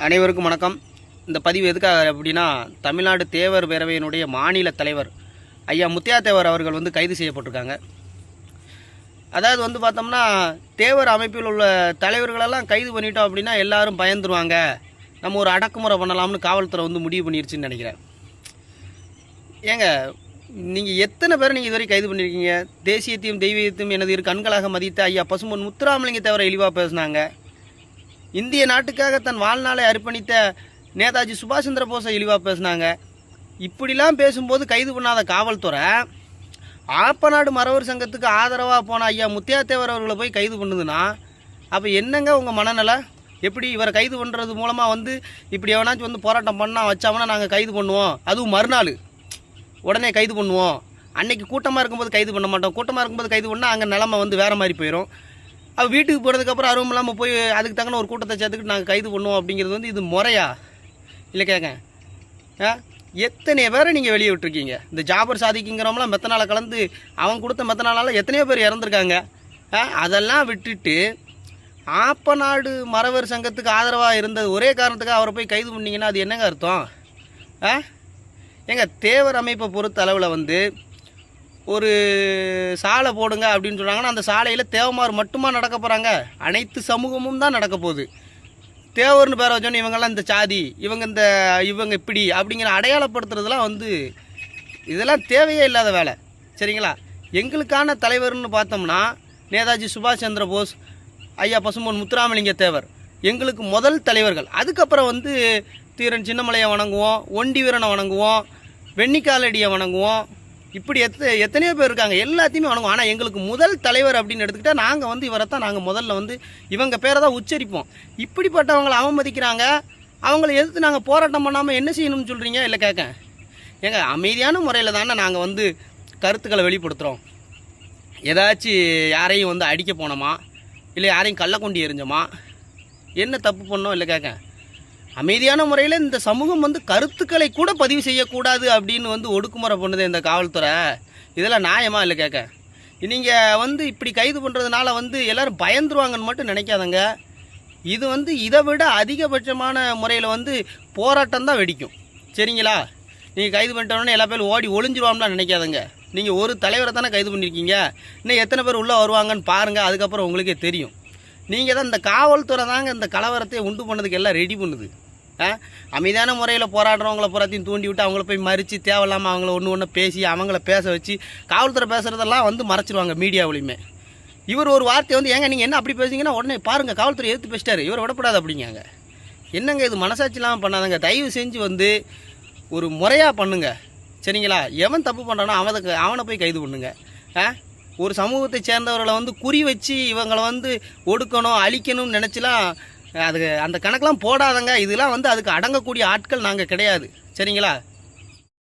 அனைவருக்கும் வணக்கம். இந்த பதிவு எதுக்காக அப்படின்னா, தமிழ்நாடு தேவர் பேரவையினுடைய மாநில தலைவர் ஐயா முத்தியா தேவர் அவர்கள் வந்து கைது செய்யப்பட்டிருக்காங்க. அதாவது வந்து பார்த்தோம்னா, தேவர் அமைப்பில் உள்ள தலைவர்களெல்லாம் கைது பண்ணிட்டோம் அப்படின்னா எல்லாரும் பயந்துருவாங்க, நம்ம ஒரு அடக்குமுறை பண்ணலாம்னு காவல்துறை வந்து முடிவு பண்ணிருச்சுன்னு நினைக்கிறேன். ஏங்க, நீங்கள் எத்தனை பேரை நீங்கள் இதுவரை கைது பண்ணியிருக்கீங்க? தேசியத்தையும் தெய்வீகத்தையும் எனது இரு கண்களாக மதித்த ஐயா பசும்பொன் முத்துராமலிங்க தேவரை இழிவாக பேசினாங்க. இந்திய நாட்டுக்காக தன் வாழ்நாளை அர்ப்பணித்த நேதாஜி சுபாஷ் சந்திர போஸை இழிவாக பேசினாங்க. இப்படிலாம் பேசும்போது கைது பண்ணாத காவல்துறை ஆப்பநாடு மறவர் சங்கத்துக்கு ஆதரவாக போன ஐயா முத்தியா தேவர் அவர்களை போய் கைது பண்ணுதுன்னா அப்போ என்னங்க உங்கள் மனநிலை? எப்படி இவரை கைது பண்ணுறது மூலமாக வந்து இப்படி எவனாச்சும் வந்து போராட்டம் பண்ணால் வச்சாங்கன்னா நாங்கள் கைது பண்ணுவோம், அதுவும் மறுநாள் உடனே கைது பண்ணுவோம். அன்னைக்கு கூட்டமாக இருக்கும்போது கைது பண்ண மாட்டோம், கூட்டமாக இருக்கும்போது கைது பண்ணால் அங்கே நிலமை வந்து வேறு மாதிரி போயிடும். அது வீட்டுக்கு போனதுக்கப்புறம் அருவம் இல்லாமல் போய் அதுக்கு தக்கன ஒரு கூட்டத்தை சேர்த்துக்கிட்டு நாங்கள் கைது பண்ணுவோம் அப்படிங்கிறது வந்து இது முறையா இல்லை? கேட்க எத்தனை பேரை நீங்கள் வெளியே விட்டுருக்கீங்க? இந்த ஜாபர் சாதிக்குங்கிறவங்களாம் மெத்தனால கலந்து அவன் கொடுத்த மெத்தனால எத்தனையோ பேர் இறந்துருக்காங்க. அதெல்லாம் விட்டுட்டு ஆப்பநாடு மறவர் சங்கத்துக்கு ஆதரவாக இருந்தது ஒரே காரணத்துக்காக அவரை போய் கைது பண்ணிங்கன்னா அது என்னங்க அர்த்தம்? எங்கள் தேவர் அமைப்பை பொறுத்த அளவில் வந்து ஒரு சாலை போடுங்க அப்படின்னு சொல்கிறாங்கன்னா அந்த சாலையில் தேவமார் மட்டுமா நடக்க போகிறாங்க? அனைத்து சமூகமும் தான் நடக்க போகுது. தேவர்னு பேரை வச்சோன்னு இவங்கெல்லாம் இந்த சாதி, இவங்க இப்படி அப்படிங்கிற அடையாளப்படுத்துறதுலாம் வந்து இதெல்லாம் தேவையே இல்லாத வேலை. சரிங்களா? எங்களுக்கான தலைவர்னு பார்த்தோம்னா நேதாஜி சுபாஷ் சந்திர போஸ், ஐயா பசும்பொன் முத்துராமலிங்க தேவர் எங்களுக்கு முதல் தலைவர்கள். அதுக்கப்புறம் வந்து தீரன் சின்னமலையை வணங்குவோம், ஒண்டி வீரனை வணங்குவோம், வெண்ணிக்காலடியை வணங்குவோம். இப்படி எத்தனையோ பேர் இருக்காங்க, எல்லாத்தையுமே வணங்குவோம். ஆனால் எங்களுக்கு முதல் தலைவர் அப்படின்னு எடுத்துக்கிட்டால் நாங்கள் வந்து இவரை தான் நாங்கள் முதல்ல வந்து இவங்க பேரை தான் உச்சரிப்போம். இப்படிப்பட்டவங்களை அவமதிக்கிறாங்க. அவங்கள எதிர்த்து நாங்கள் போராட்டம் பண்ணாமல் என்ன செய்யணும்னு சொல்கிறீங்க? இல்லை கேட்க ஏங்க, அமைதியான முறையில் தானே நாங்கள் வந்து கருத்துக்களை வெளிப்படுத்துகிறோம். ஏதாச்சும் யாரையும் வந்து அடிக்க போனோமா, இல்லை யாரையும் கள்ளக்கொண்டி எறிஞ்சோமா, என்ன தப்பு பண்ணோம்? இல்லை கேட்க அமைதியான முறையில் இந்த சமூகம் வந்து கருத்துக்களை கூட பதிவு செய்யக்கூடாது அப்படின்னு வந்து ஒடுக்குமுறை பண்ணுது இந்த காவல்துறை. இதெல்லாம் நியாயமா? இல்லை கேட்க நீங்கள் வந்து இப்படி கைது பண்ணுறதுனால வந்து எல்லோரும் பயந்துருவாங்கன்னு மட்டும் நினைக்காதங்க. இது வந்து இதை விட அதிகபட்சமான முறையில் வந்து போராட்டம் தான் வெடிக்கும். சரிங்களா? நீங்கள் கைது பண்ணிட்டோன்னே எல்லா பேரும் ஓடி ஒளிஞ்சிருவாம்லாம் நினைக்காதங்க. நீங்கள் ஒரு தலைவரை தானே கைது பண்ணியிருக்கீங்க, இன்னும் எத்தனை பேர் உள்ளே வருவாங்கன்னு பாருங்கள், அதுக்கப்புறம் உங்களுக்கே தெரியும். நீங்கள் தான் இந்த காவல்துறை தாங்க இந்த கலவரத்தை உண்டு பண்ணதுக்கு எல்லாம் ரெடி பண்ணுது. அமைதியான முறையில் போராடுறவங்கள புறத்தையும் தூண்டி விட்டு அவங்கள போய் மறித்து தேவையில்லாமல் அவங்கள ஒன்று பேசி அவங்கள பேச வச்சு காவல்துறை பேசுகிறதெல்லாம் வந்து மறைச்சிருவாங்க மீடியாவிலையுமே. இவர் ஒரு வார்த்தை வந்து ஏங்க நீங்கள் என்ன அப்படி பேசுங்கன்னா உடனே பாருங்கள் காவல்துறை எடுத்து பேசிட்டாரு, இவர் விடப்படாது அப்படிங்காங்க. என்னங்க இது? மனசாட்சி இல்லாமல் பண்ணாதங்க. தயவு செஞ்சு வந்து ஒரு முறையாக பண்ணுங்க. சரிங்களா? எவன் தப்பு பண்ணுறானோ அவனை போய் கைது பண்ணுங்க. ஒரு சமூகத்தை சேர்ந்தவர்களை வந்து குறி வச்சு இவங்களை வந்து ஒடுக்கணும் அழிக்கணும்னு நினச்சிலாம் அது அந்த கணக்கெலாம் போடாதங்க. இதெல்லாம் வந்து அதுக்கு அடங்கக்கூடிய ஆட்கள் நாங்கள் கிடையாது. சரிங்களா?